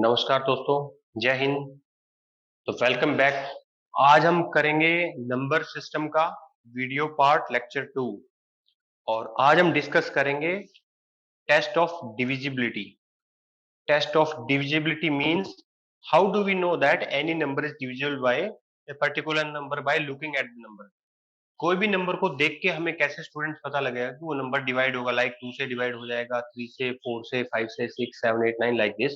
नमस्कार दोस्तों, जय हिंद। तो वेलकम बैक। आज हम करेंगे नंबर सिस्टम का वीडियो पार्ट लेक्चर 2। और आज हम डिस्कस करेंगे test of divisibility. Test of divisibility means how do we know that any number is divisible by a particular number by looking at the number. कोई भी number को देख के हमें कैसे स्टूडेंट पता लगेगा कि वो नंबर डिवाइड होगा, लाइक 2 से डिवाइड हो जाएगा, 3 से, 4 से, 5 से, 6 7 8 9 लाइक दिस।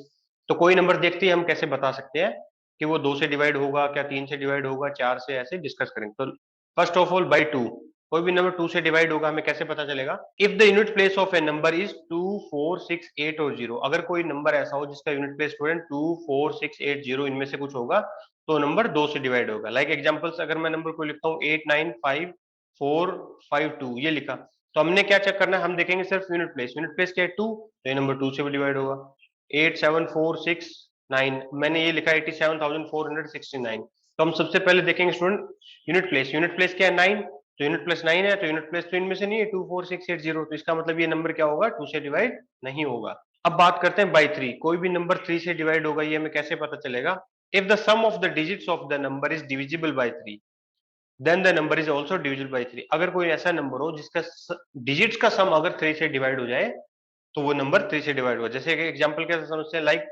तो कोई नंबर देखते ही हम कैसे बता सकते हैं कि वो 2 से डिवाइड होगा, क्या 3 से डिवाइड होगा, 4 से, ऐसे डिस्कस करेंगे। तो फर्स्ट ऑफ ऑल बाई 2। कोई भी नंबर 2 से डिवाइड होगा, हमें कैसे पता चलेगा? If the unit place of a number is 2 4 6 8 और 0। अगर कोई नंबर ऐसा हो जिसका यूनिट प्लेस स्टूडेंट 2 4 6 8 0 इनमें से कुछ होगा, तो नंबर 2 से डिवाइड होगा। लाइक एग्जांपल्स, अगर मैं नंबर को लिखता हूँ 8 9 5 4 5 2, ये लिखा, तो हमने क्या चेक करना है? हम देखेंगे सिर्फ यूनिट प्लेस। यूनिट प्लेस क्या है? 2, तो ये नंबर 2 से भी डिवाइड होगा। 8 7 4 6 9, मैंने ये लिखा 87,469, तो हम सबसे पहले देखेंगे student unit place. Unit place क्या है? 9, तो यूनिट प्लेस 9 है, तो यूनिट प्लेस तो इनमें से नहीं है 2 4 6 8 0, तो इसका मतलब ये नंबर क्या होगा? 2 से डिवाइड नहीं होगा। अब बात करते हैं बाई 3। कोई भी नंबर 3 से डिवाइड होगा, ये हमें कैसे पता चलेगा? If the sum of the digits of the number is divisible by 3, then the number is also divisible by 3। अगर कोई ऐसा नंबर हो जिसका डिजिट्स का सम अगर 3 से डिवाइड हो जाए, तो वो नंबर 3 से डिवाइड होगा। जैसे एग्जांपल कैसे समझते हैं? लाइक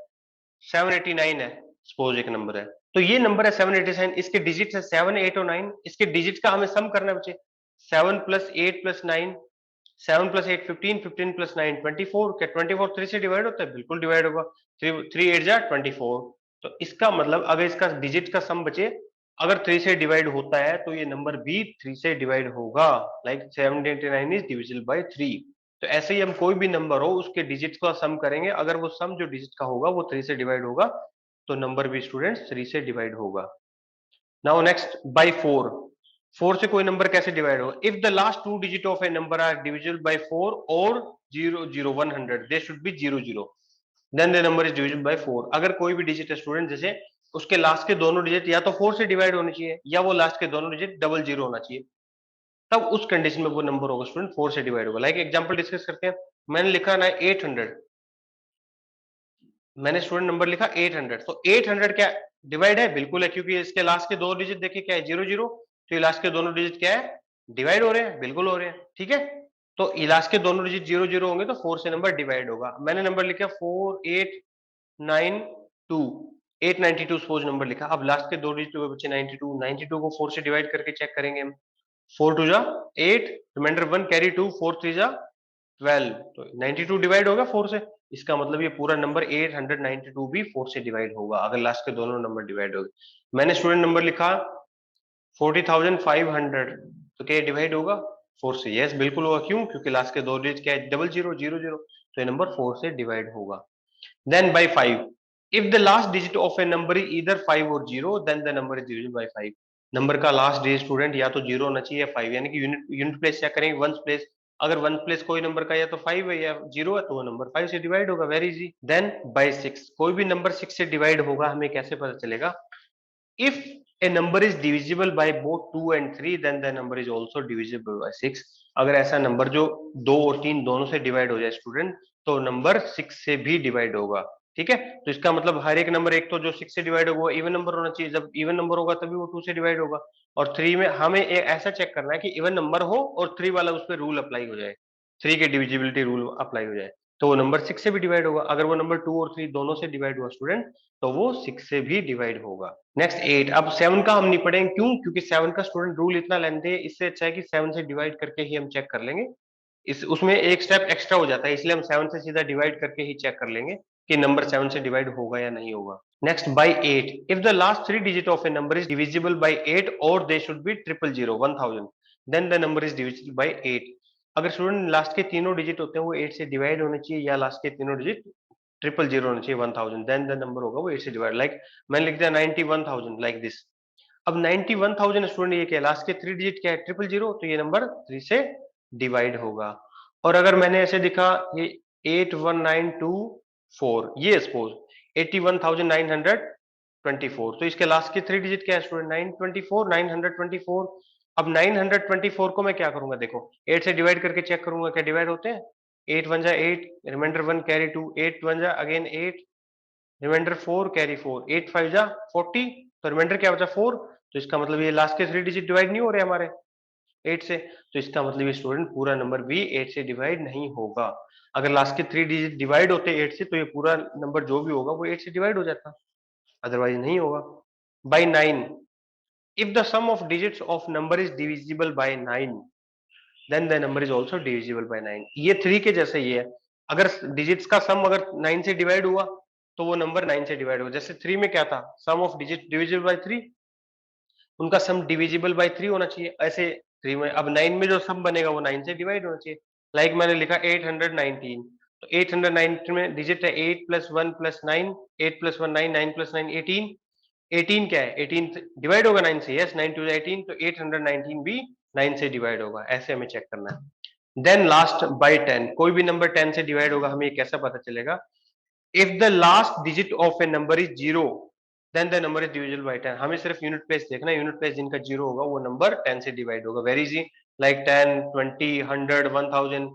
789 है, सपोज एक नंबर है, तो ये नंबर है 787, इसके डिजिट्स है 7 8 और 9, इसके डिजिट्स का हमें सम करना है बच्चे। 7 प्लस 8 प्लस 9, 7 प्लस 8 15, 15 प्लस 9 24। क्या 24 3 से डिवाइड होता है? बिल्कुल डिवाइड होगा। 3 3 8 जा 24। तो इसका मतलब अगर इसका डिजिट का सम बचे, अगर 3 से डिवाइड होता है, तो ये नंबर भी 3 से डिवाइड होगा। Like 789 is divisible bye 3। तो ऐसे ही हम कोई भी नंबर हो उसके डिजिट का सम करेंगे, अगर वो सम जो डिजिट का होगा वो 3 से डिवाइड होगा, तो नंबर भी स्टूडेंट्स 3 से डिवाइड होगा। Now next bye 4। 4 से कोई नंबर कैसे डिवाइड होगा? If the last two digit of a number are divisible by 4 और 0 0 100, they should be 0 0, then the number is divisible by 4। अगर कोई भी डिजिट है स्टूडेंट, जैसे उसके लास्ट के दोनों डिजिट या तो 4 से डिवाइड होने चाहिए, या वो लास्ट के दोनों डिजिट डबल जीरो होना चाहिए, तब उस कंडीशन में वो नंबर होगा स्टूडेंट 4 से डिवाइड होगा। लाइक एग्जांपल डिस्कस करते हैं। मैंने लिखा ना 800, मैंने स्टूडेंट नंबर लिखा 800, तो 800 क्या डिवाइड है? बिल्कुल है, क्योंकि इसके लास्ट के दो डिजिट देखिए क्या है? 0 0, तो ये लास्ट के दोनों डिजिट क्या है? डिवाइड हो रहे हैं, बिल्कुल हो रहे हैं, ठीक है। तो ये लास्ट के दोनों डिजिट 0 0 होंगे, तो 4 से नंबर डिवाइड होगा। मैंने नंबर लिखा 4892, 892 सपोज नंबर लिखा। अब लास्ट के दो डिजिट हुए बच्चे 92, 92 को 4 से डिवाइड करके चेक करेंगे हम। 4 2 जा 8, रिमाइंडर 1 कैरी 2, 4 3 जा 12, तो 92 डिवाइड होगा 4 से। इसका मतलब ये पूरा नंबर 892 भी 4 से डिवाइड होगा, अगर लास्ट के दोनों नंबर डिवाइड हो गए। मैंने स्टूडेंट नंबर लिखा 40,500, तो क्या डिवाइड होगा 4 से? यस, बिल्कुल होगा। क्यों? क्योंकि लास्ट के दो डिजिट क्या है? डबल जीरो 0 0, तो ये नंबर 4 से डिवाइड होगा। Then by 5। If the last digit of a number is either 5 और 0, then the number is divisible by 5। Number का लास्ट डिजिट स्टूडेंट या तो 0 होना चाहिए या 5, यानी कि यूनिट यूनिट प्लेस चेक करेंगे, वंस प्लेस। अगर वन प्लेस कोई नंबर का या तो 5 है या 0 है, तो वो नंबर 5 से डिवाइड होगा, वेरी इजी। Then by 6। कोई भी नंबर 6 से डिवाइड होगा, हमें कैसे पता चलेगा? If a number is divisible by both 2 and 3, then the number is also divisible by 6। अगर ऐसा नंबर जो 2 और 3 दोनों से डिवाइड हो जाए स्टूडेंट, तो नंबर 6 से भी डिवाइड होगा, ठीक है। तो इसका मतलब हर एक नंबर, एक तो जो 6 से डिवाइड होगा वो इवन नंबर होना चाहिए, जब इवन नंबर होगा तभी वो 2 से डिवाइड होगा। और 3 में हमें ऐसा चेक करना है कि इवन नंबर हो और 3 वाला उस पर रूल अप्लाई हो जाए, 3 के डिविजिबिलिटी रूल अप्लाई हो जाए, तो वो नंबर 6 से भी डिवाइड होगा। अगर वो नंबर 2 और 3 दोनों से डिवाइड हुआ स्टूडेंट, तो वो 6 से भी डिवाइड होगा। नेक्स्ट 8। अब 7 का हम नहीं पढ़ेंगे, क्यों? क्योंकि 7 का स्टूडेंट रूल इतना लेंथी है, इससे अच्छा है कि 7 से डिवाइड करके ही हम चेक कर लेंगे। इस उसमें एक स्टेप एक्स्ट्रा हो जाता है, इसलिए हम 7 से सीधा डिवाइड करके ही चेक कर लेंगे कि नंबर 7 से डिवाइड होगा या नहीं होगा। Next by 8। If the last 3 digit of a number is divisible by 8 और they should be 000 1000, then the number is divisible by 8। अगर स्टूडेंट लास्ट के तीनों डिजिट होते हैं वो 8 से डिवाइड होने चाहिए, या लास्ट के तीनों डिजिट 000 होना चाहिए 1000, देन द नंबर होगा वो 8 से डिवाइड। लाइक मैंने लिख दिया 91,000 लाइक दिस। अब 91,000 स्टूडेंट ये क्या है? लास्ट के 3 डिजिट क्या है? 000, तो ये नंबर 3 से डिवाइड होगा। और अगर मैंने ऐसे दिखा ये 81924, ये सपोज 81,924, तो इसके लास्ट के 3 डिजिट क्या है स्टूडेंट? 924, 924। अब 924 को मैं क्या करूंगा? देखो 8 से डिवाइड करके चेक करूंगा क्या डिवाइड होते हैं। 8 1 जा 8, रिमाइंडर 1 कैरी 2, 8 1 जा अगेन 8, रिमाइंडर 4 कैरी 4, 8 5 जा 40, तो रिमाइंडर क्या बचा 4। तो इसका मतलब ये लास्ट के 3 डिजिट डिवाइड नहीं हो रहे हमारे 8 से, तो इसका मतलब ये स्टूडेंट पूरा नंबर भी 8 से डिवाइड नहीं होगा। अगर लास्ट के 3 डिजिट डिवाइड होते 8 से तो ये पूरा नंबर जो भी होगा वो 8 से डिवाइड हो जाता, अदरवाइज नहीं होगा। By 9, if the sum of digits of number is divisible by 9 then the number is also divisible by 9। ये 3 के जैसे ही है, अगर डिजिट्स का सम अगर 9 से डिवाइड हुआ तो वो नंबर 9 से डिवाइड होगा। जैसे 3 में क्या था, सम ऑफ डिजिट डिविजिबल बाय 3, उनका सम डिविजिबल बाय 3 होना चाहिए। ऐसे 3 में अब 9 में जो सम बनेगा वो 9 से डिवाइड होना चाहिए। लाइक मैंने लिखा 819, तो 819 में डिजिट है 8 प्लस 1 प्लस 9, 8 प्लस 1 9, 9 प्लस 9 18, 18 क्या है 18 डिवाइड होगा 9 से, यस 9 टू 18, तो 819 भी 9 से डिवाइड होगा। ऐसे हमें चेक करना है। देन लास्ट बाय 10, कोई भी नंबर 10 से डिवाइड होगा, हमें कैसा पता चलेगा, if the last digit of a number is 0 then the number is divisible by 10। हमें सिर्फ यूनिट प्लेस देखना है, यूनिट प्लेस जिनका 0 होगा वो नंबर 10 से डिवाइड होगा। वेरी इजी, लाइक 10 20 100 1000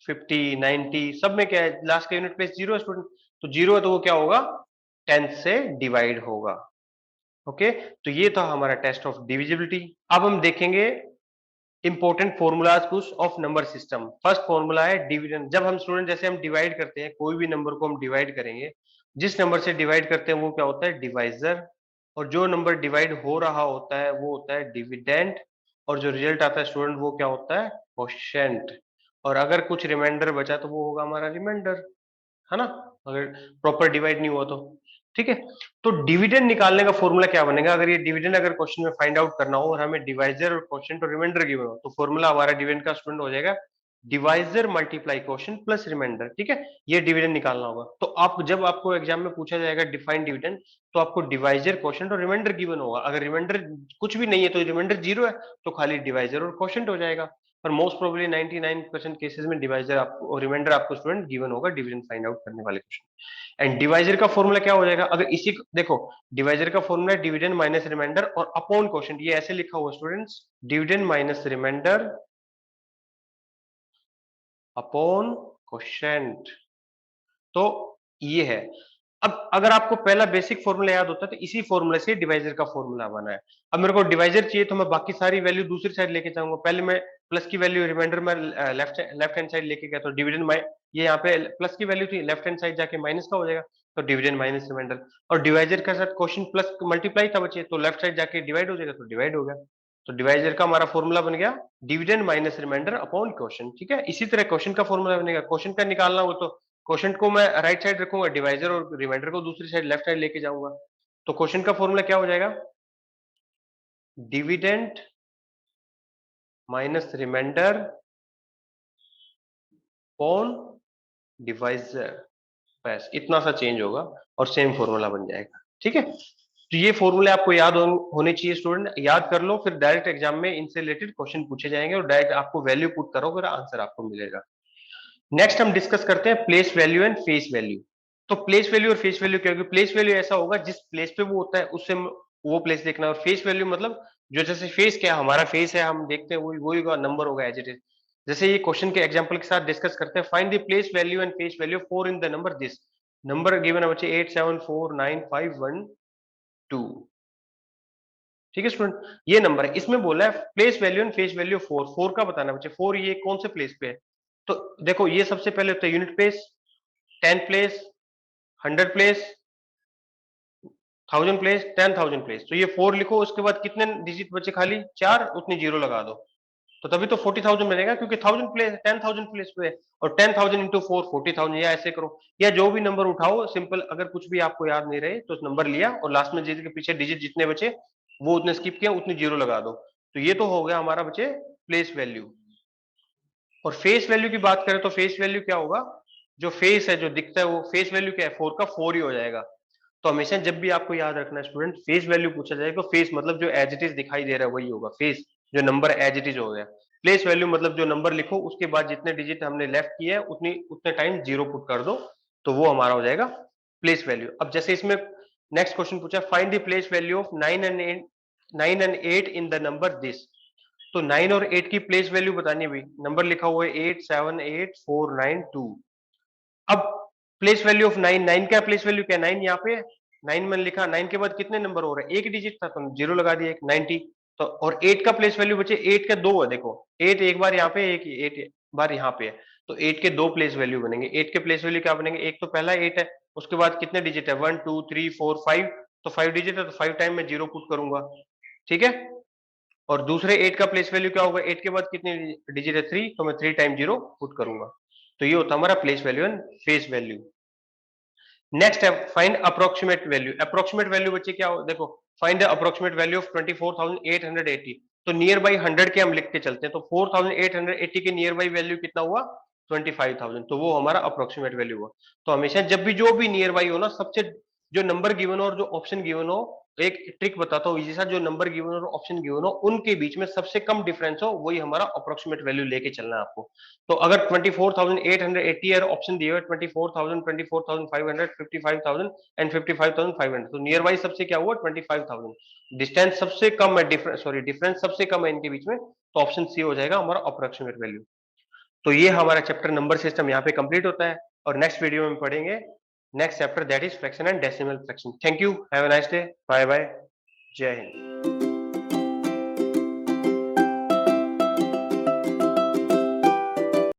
50 90, सब में क्या है लास्ट का यूनिट प्लेस 0 है स्टूडेंट, तो 0 है तो वो क्या होगा 10 से डिवाइड होगा। ओके, तो ये था हमारा टेस्ट ऑफ डिविजिबिलिटी। अब हम देखेंगे इंपॉर्टेंट फॉर्मूलाज कुछ of number system. First formula है डिवीजन। जब हम स्टूडेंट जैसे हम डिवाइड करते हैं, कोई भी नंबर को हम डिवाइड करेंगे, जिस नंबर से डिवाइड करते हैं वो क्या होता है डिवाइजर, और जो नंबर डिवाइड हो रहा होता है वो होता है डिविडेंड, और जो रिजल्ट आता है स्टूडेंट वो क्या होता है क्वोशिएंट, और अगर कुछ रिमाइंडर बचा तो वो होगा हमारा रिमाइंडर, है ना, अगर प्रॉपर डिवाइड नहीं हुआ तो। ठीक है, तो डिविडेंड निकालने का फॉर्मूला क्या बनेगा, अगर ये डिविडेंड अगर क्वेश्चन में फाइंड आउट करना हो और हमें डिवाइजर और क्वोशिएंट और रिमाइंडर गिवन हो, तो फॉर्मूला हमारा डिविडेंड का स्टूडेंट हो जाएगा divisor multiply quotient plus remainder. ठीक है, ये डिविडेंड निकालना होगा। तो आप जब आपको एग्जाम में पूछा जाएगा डिफाइन डिविडेंड, तो आपको डिवाइजर क्वोशिएंट और रिमाइंडर गिवन होगा। अगर रिमाइंडर कुछ भी नहीं है तो रिमाइंडर 0 है तो खाली डिवाइजर और क्वोशिएंट हो जाएगा। पर मोस्ट प्रोबेबली 99% केसेस में डिवाइजर आपको और रिमाइंडर आपको स्टूडेंट गिवन होगा डिविडेंड फाइंड आउट करने वाले क्वेश्चन। एंड डिवाइजर का फॉर्मूला क्या हो जाएगा, अगर इसी देखो डिवाइजर का फॉर्मूला है डिविडेंड माइनस रिमाइंडर और अपॉन क्वोशिएंट, ये ऐसे लिखा हुआ students dividend minus remainder upon quotient, तो ये है। अब अगर आपको पहला बेसिक फॉर्मूला याद होता है तो इसी फॉर्मूले से डिवाइजर का फॉर्मूला बना है। अब मेरे को डिवाइजर चाहिए तो मैं बाकी सारी वैल्यू दूसरी साइड लेके जाऊंगा। पहले मैं प्लस की वैल्यू रिमाइंडर में लेफ्ट हैंड साइड लेके गया तो डिविडेंड ये यहाँ पे प्लस की वैल्यू थी, लेफ्ट हैंड साइड जाके माइनस का हो जाएगा, तो डिविडेंड माइनस रिमाइंडर। और डिवाइजर के साथ क्वेश्चन प्लस मल्टीप्लाई था बचे, तो लेफ्ट साइड जाके डिवाइड हो जाएगा, तो डिवाइड हो गया। तो डिवाइजर का हमारा फॉर्मूला बन गया dividend minus remainder upon question. ठीक है, इसी तरह क्वेश्चन का फॉर्मूला बनेगा, क्वेश्चन का निकालना हो तो क्वेश्चन को मैं राइट साइड रखूंगा, डिवाइजर और रिमाइंडर को दूसरी साइड लेफ्ट साइड लेके जाऊंगा। तो क्वेश्चन का फॉर्मूला क्या हो जाएगा dividend minus remainder upon divisor, बस इतना सा चेंज होगा और सेम फॉर्मूला बन जाएगा। ठीक है, तो ये फॉर्मूले आपको याद होने चाहिए स्टूडेंट, याद कर लो, फिर डायरेक्ट एग्जाम में इनसे रिलेटेड क्वेश्चन पूछे जाएंगे और डायरेक्ट आपको वैल्यू पुट करो फिर आंसर आपको मिलेगा। नेक्स्ट हम डिस्कस करते हैं place value and face value. तो प्लेस वैल्यू और फेस वैल्यू क्या होगी, प्लेस वैल्यू ऐसा होगा जिस प्लेस पे वो होता है उससे वो प्लेस देखना, और फेस वैल्यू मतलब जो जैसे फेस क्या हमारा फेस है हम देखते हैं वही वही का नंबर होगा एज इट इज। जैसे ये क्वेश्चन के एग्जांपल के साथ डिस्कस करते हैं, find the place value and face value for in the number this. Number given है बच्चे 874951 2। ठीक है स्टूडेंट, ये नंबर है, इसमें बोला है place value and face value 4, 4 का बताना बच्चे 4 ये कौन से प्लेस पे है। तो देखो ये सबसे पहले होता है unit place, 10 place, 100 place, 1000 place, 10,000 place. तो ये 4 लिखो, उसके बाद कितने डिजिट बचे खाली 4, उतनी जीरो लगा दो, तो तभी तो 40,000 बनेगा क्योंकि 1000 प्लेस 10,000 प्लेस पे है, और 10,000 इंटू 4 40,000, या ऐसे करो, या जो भी नंबर उठाओ सिंपल, अगर कुछ भी आपको याद नहीं रहे तो नंबर लिया और लास्ट में जिसके पीछे डिजिट जितने बचे वो उतने स्किप किया, उतनी जीरो लगा दो, तो ये तो हो गया हमारा बचे प्लेस वैल्यू। और फेस वैल्यू की बात करें तो फेस वैल्यू क्या होगा, जो फेस है जो दिखता है वो फेस वैल्यू क्या है 4 का 4 ही हो जाएगा। तो हमेशा जब भी आपको याद रखना है स्टूडेंट फेस वैल्यू पूछा जाएगा तो फेस मतलब जो एज इट इज दिखाई दे रहा है वही होगा फेस, जो नंबर एज इट इज हो गया। प्लेस वैल्यू मतलब जो नंबर लिखो उसके बाद जितने डिजिट हमने लेफ्ट किए हैं उतनी उतने टाइम जीरो पुट कर दो, तो वो हमारा हो जाएगा प्लेस वैल्यू। अब जैसे इसमें नेक्स्ट क्वेश्चन पूछा find the place value of 9 and 8 in the number this. तो 9 और 8 की प्लेस वैल्यू बतानी हुई, नंबर लिखा हुआ है 878492। अब प्लेस वैल्यू ऑफ 9, 9 का प्लेस वैल्यू क्या, 9 यहाँ पे है, 9 मैंने लिखा, 9 के बाद कितने नंबर हो रहे हैं, एक डिजिट था तो जीरो लगा दिया, 90। तो और 8 का प्लेस वैल्यू बचे, 8 का दो है, देखो 8 एक बार यहाँ पे, एक 8 बार यहाँ पे है, तो 8 के दो प्लेस वैल्यू बनेंगे। 8 के प्लेस वैल्यू क्या बनेंगे, एक तो पहला 8 है, उसके बाद कितने डिजिट है, 1 2 3 4 5, तो 5 डिजिट है, तो 5 टाइम में जीरो पुट करूंगा, ठीक है। और दूसरे 8 का प्लेस वैल्यू क्या होगा, 8 के बाद कितने डिजिट है, 3, तो मैं 3 टाइम जीरो पुट करूंगा। तो ये होता है हमारा place value and face value. Next है find approximate value. Approximate value बच्चे क्या हो, देखो find the approximate value of 24,880। तो नियर बाई 100 के हम लिख के चलते हैं, तो 4,880 के नियर बाई वैल्यू कितना हुआ, 25,000, तो वो हमारा अप्रोक्सीमेट वैल्यू हुआ। तो हमेशा जब भी जो भी नियर बाई हो ना, सबसे जो नंबर गिवन हो और जो ऑप्शन गिवन हो, एक ट्रिक बताता हूँ, जैसा जो नंबर गिवन हो और ऑप्शन गिवन हो उनके बीच में सबसे कम डिफरेंस हो, वही हमारा अप्रोक्सीमेट वैल्यू लेके चलना है आपको। तो अगर 24,880 है, ऑप्शन दिए हुए 24,000, 24,500, 55,000 एंड 55,500, तो नियर बाई सबसे क्या हुआ, 25,000। डिस्टेंस सबसे कम है, डिफरेंस सॉरी डिफरेंस सबसे कम है इनके बीच में, तो ऑप्शन सी हो जाएगा हमारा अप्रोक्सीमेट वैल्यू। तो ये हमारा चैप्टर नंबर सिस्टम यहाँ पे कंप्लीट होता है, और नेक्स्ट वीडियो में पढ़ेंगे next chapter, that is fraction and decimal fraction. Thank you, have a nice day, bye bye, जय हिंद।